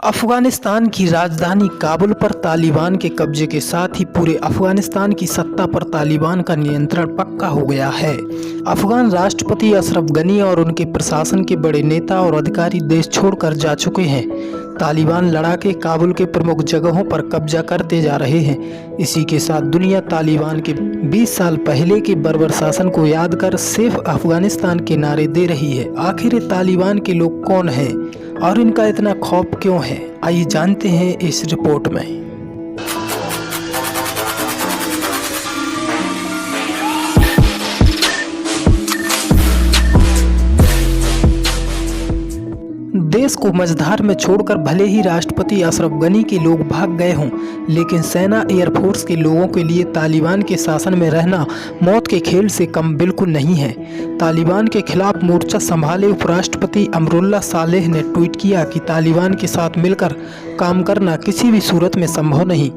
अफगानिस्तान की राजधानी काबुल पर तालिबान के कब्जे के साथ ही पूरे अफगानिस्तान की सत्ता पर तालिबान का नियंत्रण पक्का हो गया है। अफगान राष्ट्रपति अशरफ गनी और उनके प्रशासन के बड़े नेता और अधिकारी देश छोड़कर जा चुके हैं। तालिबान लड़ाके काबुल के प्रमुख जगहों पर कब्जा करते जा रहे हैं। इसी के साथ दुनिया तालिबान के 20 साल पहले के बर्बर शासन को याद कर सेफ अफगानिस्तान के नारे दे रही है। आखिर ये तालिबान के लोग कौन हैं और इनका इतना खौफ क्यों है, आइए जानते हैं इस रिपोर्ट में। देश को मझधार में छोड़कर भले ही राष्ट्रपति अशरफ गनी के लोग भाग गए हों, लेकिन सेना एयरफोर्स के लोगों के लिए तालिबान के शासन में रहना मौत के खेल से कम बिल्कुल नहीं है। तालिबान के खिलाफ मोर्चा संभाले उपराष्ट्रपति अमरुल्लाह सालेह ने ट्वीट किया कि तालिबान के साथ मिलकर काम करना किसी भी सूरत में संभव नहीं।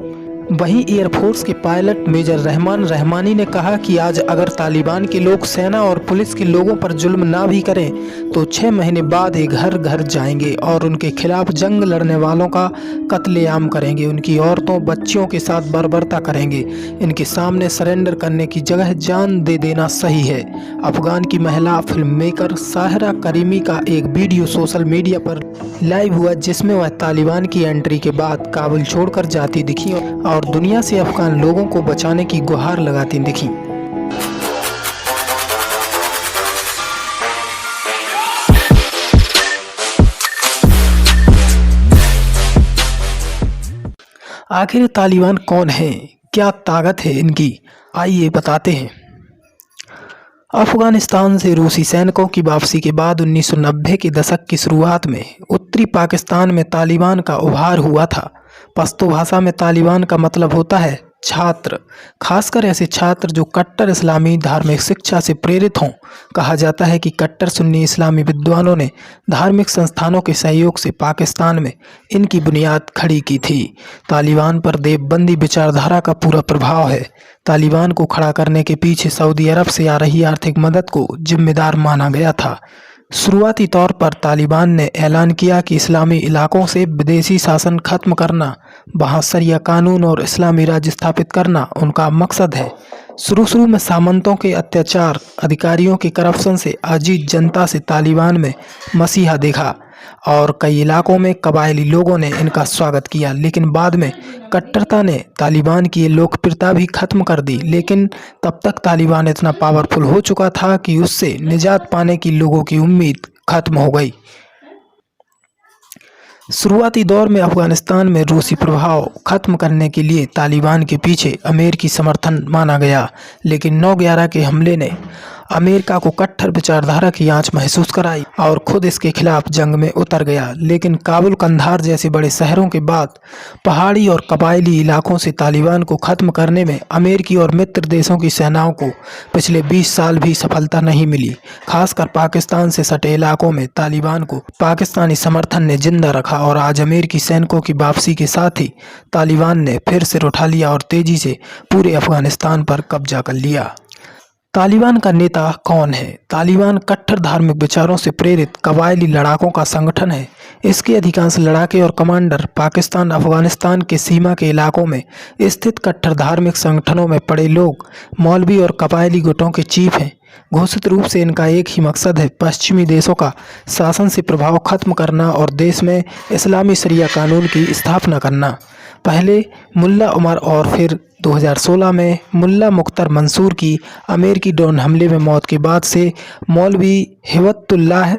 वहीं एयरफोर्स के पायलट मेजर रहमान रहमानी ने कहा कि आज अगर तालिबान के लोग सेना और पुलिस के लोगों पर जुल्म ना भी करें तो 6 महीने बाद ये घर घर जाएंगे और उनके खिलाफ जंग लड़ने वालों का कत्लेआम करेंगे, उनकी औरतों बच्चियों के साथ बर्बरता करेंगे। इनके सामने सरेंडर करने की जगह जान दे देना सही है। अफगान की महिला फिल्म मेकर साहिरा करीमी का एक वीडियो सोशल मीडिया पर लाइव हुआ, जिसमें वह तालिबान की एंट्री के बाद काबुल छोड़कर जाती दिखी और दुनिया से अफगान लोगों को बचाने की गुहार लगाती दिखी। आखिर तालिबान कौन है, क्या ताकत है इनकी, आइए बताते हैं। अफगानिस्तान से रूसी सैनिकों की वापसी के बाद 1990 के दशक की शुरुआत में उत्तरी पाकिस्तान में तालिबान का उभार हुआ था। पश्तो भाषा में तालिबान का मतलब होता है छात्र, खासकर ऐसे छात्र जो कट्टर इस्लामी धार्मिक शिक्षा से प्रेरित हों। कहा जाता है कि कट्टर सुन्नी इस्लामी विद्वानों ने धार्मिक संस्थानों के सहयोग से पाकिस्तान में इनकी बुनियाद खड़ी की थी। तालिबान पर देवबंदी विचारधारा का पूरा प्रभाव है। तालिबान को खड़ा करने के पीछे सऊदी अरब से आ रही आर्थिक मदद को जिम्मेदार माना गया था। शुरुआती तौर पर तालिबान ने ऐलान किया कि इस्लामी इलाकों से विदेशी शासन खत्म करना, वहां शरिया कानून और इस्लामी राज्य स्थापित करना उनका मकसद है। शुरू में सामंतों के अत्याचार, अधिकारियों के करप्शन से आजीज जनता से तालिबान में मसीहा देखा और कई इलाकों में कबायली लोगों ने इनका स्वागत किया, लेकिन बाद में कट्टरता ने तालिबान की लोकप्रियता भी खत्म कर दी। लेकिन तब तक तालिबान इतना पावरफुल हो चुका था कि उससे निजात पाने की लोगों की उम्मीद खत्म हो गई। शुरुआती दौर में अफगानिस्तान में रूसी प्रभाव खत्म करने के लिए तालिबान के पीछे अमेरिकी समर्थन माना गया, लेकिन 9/11 के हमले ने अमेरिका को कट्टर विचारधारा की आंच महसूस कराई और खुद इसके खिलाफ जंग में उतर गया। लेकिन काबुल, कंधार जैसे बड़े शहरों के बाद पहाड़ी और कबायली इलाकों से तालिबान को खत्म करने में अमेरिकी और मित्र देशों की सेनाओं को पिछले 20 साल भी सफलता नहीं मिली। खासकर पाकिस्तान से सटे इलाकों में तालिबान को पाकिस्तानी समर्थन ने जिंदा रखा और आज अमेरिकी सैनिकों की वापसी के साथ ही तालिबान ने फिर सिर उठा लिया और तेजी से पूरे अफगानिस्तान पर कब्जा कर लिया। तालिबान का नेता कौन है? तालिबान कट्टर धार्मिक विचारों से प्रेरित कबायली लड़ाकों का संगठन है। इसके अधिकांश लड़ाके और कमांडर पाकिस्तान अफगानिस्तान के सीमा के इलाकों में स्थित कट्टर धार्मिक संगठनों में पड़े लोग, मौलवी और कबायली गुटों के चीफ हैं। घोषित रूप से इनका एक ही मकसद है पश्चिमी देशों का शासन से प्रभाव खत्म करना और देश में इस्लामी शरिया कानून की स्थापना करना। पहले मुल्ला उमर और फिर 2016 में मुल्ला मुख्तार मंसूर की अमेरिकी ड्रोन हमले में मौत के बाद से मौलवी हिबतुल्लाह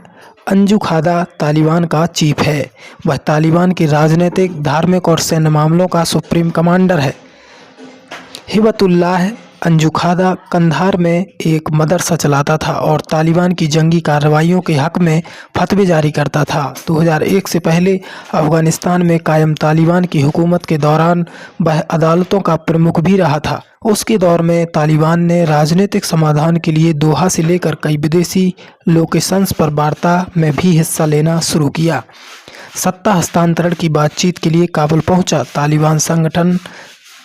अंजुखादा तालिबान का चीफ है। वह तालिबान के राजनीतिक, धार्मिक और सैन्य मामलों का सुप्रीम कमांडर है। हिबतुल्लाह अंजुखादा कंधार में एक मदरसा चलाता था और तालिबान की जंगी कार्रवाइयों के हक में फतवे जारी करता था। 2001 से पहले अफगानिस्तान में कायम तालिबान की हुकूमत के दौरान वह अदालतों का प्रमुख भी रहा था। उसके दौर में तालिबान ने राजनीतिक समाधान के लिए दोहा से लेकर कई विदेशी लोकेशंस पर वार्ता में भी हिस्सा लेना शुरू किया। सत्ता हस्तांतरण की बातचीत के लिए काबुल पहुंचा तालिबान संगठन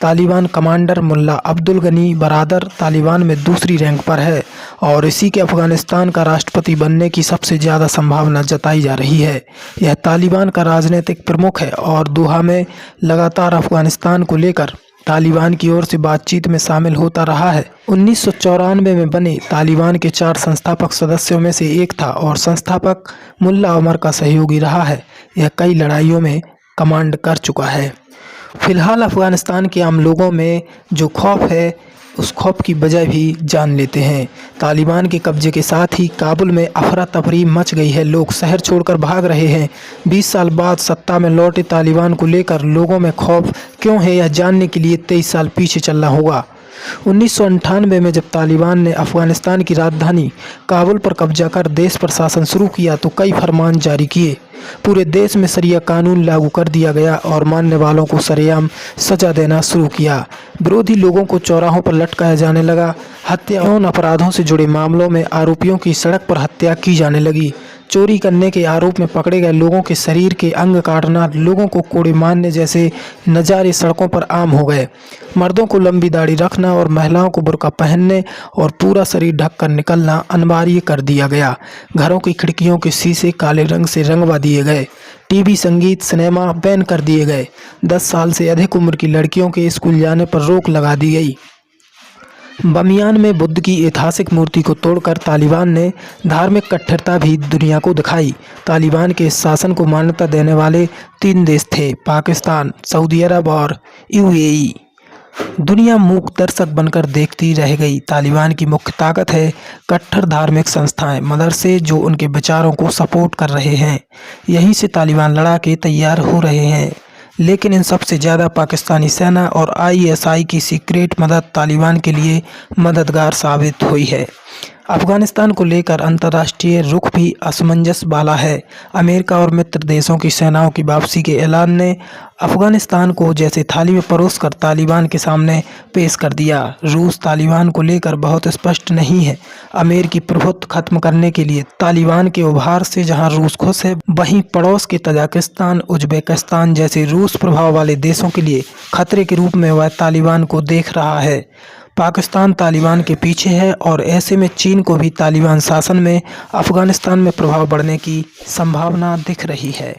तालिबान कमांडर मुल्ला अब्दुल गनी बरादर तालिबान में दूसरी रैंक पर है और इसी के अफगानिस्तान का राष्ट्रपति बनने की सबसे ज़्यादा संभावना जताई जा रही है। यह तालिबान का राजनीतिक प्रमुख है और दोहा में लगातार अफगानिस्तान को लेकर तालिबान की ओर से बातचीत में शामिल होता रहा है। 1994 में बने तालिबान के 4 संस्थापक सदस्यों में से एक था और संस्थापक मुल्ला उमर का सहयोगी रहा है। यह कई लड़ाइयों में कमांड कर चुका है। फिलहाल अफगानिस्तान के आम लोगों में जो खौफ है उस खौफ की वजह भी जान लेते हैं। तालिबान के कब्जे के साथ ही काबुल में अफरा तफरी मच गई है। लोग शहर छोड़कर भाग रहे हैं। 20 साल बाद सत्ता में लौटे तालिबान को लेकर लोगों में खौफ क्यों है, यह जानने के लिए 23 साल पीछे चलना होगा। 1998 में जब तालिबान ने अफगानिस्तान की राजधानी काबुल पर कब्जा कर देश पर शासन शुरू किया तो कई फरमान जारी किए। पूरे देश में शरिया कानून लागू कर दिया गया और मानने वालों को सरेआम सजा देना शुरू किया। विरोधी लोगों को चौराहों पर लटकाया जाने लगा। हत्या एवं अपराधों से जुड़े मामलों में आरोपियों की सड़क पर हत्या की जाने लगी। चोरी करने के आरोप में पकड़े गए लोगों के शरीर के अंग काटना, लोगों को कोड़े मारने जैसे नज़ारे सड़कों पर आम हो गए। मर्दों को लंबी दाढ़ी रखना और महिलाओं को बुर्का पहनने और पूरा शरीर ढककर निकलना अनिवार्य कर दिया गया। घरों की खिड़कियों के शीशे काले रंग से रंगवा दिए गए। टीवी, संगीत, सिनेमा बैन कर दिए गए। 10 साल से अधिक उम्र की लड़कियों के स्कूल जाने पर रोक लगा दी गई। बमियान में बुद्ध की ऐतिहासिक मूर्ति को तोड़कर तालिबान ने धार्मिक कट्टरता भी दुनिया को दिखाई। तालिबान के इस शासन को मान्यता देने वाले 3 देश थे, पाकिस्तान, सऊदी अरब और यूएई। दुनिया मूक दर्शक बनकर देखती रह गई। तालिबान की मुख्य ताकत है कट्टर धार्मिक संस्थाएं, मदरसे जो उनके विचारों को सपोर्ट कर रहे हैं। यहीं से तालिबान लड़ा के तैयार हो रहे हैं। लेकिन इन सबसे ज़्यादा पाकिस्तानी सेना और आईएसआई की सीक्रेट मदद तालिबान के लिए मददगार साबित हुई है। अफगानिस्तान को लेकर अंतर्राष्ट्रीय रुख भी असमंजस वाला है। अमेरिका और मित्र देशों की सेनाओं की वापसी के ऐलान ने अफगानिस्तान को जैसे थाली में परोसकर तालिबान के सामने पेश कर दिया। रूस तालिबान को लेकर बहुत स्पष्ट नहीं है। अमेरिकी प्रभुत्व खत्म करने के लिए तालिबान के उभार से जहां रूस खुश है, वहीं पड़ोस के तजाकिस्तान, उज्बेकिस्तान जैसे रूस प्रभाव वाले देशों के लिए खतरे के रूप में वह तालिबान को देख रहा है। पाकिस्तान तालिबान के पीछे है और ऐसे में चीन को भी तालिबान शासन में अफगानिस्तान में प्रभाव बढ़ने की संभावना दिख रही है।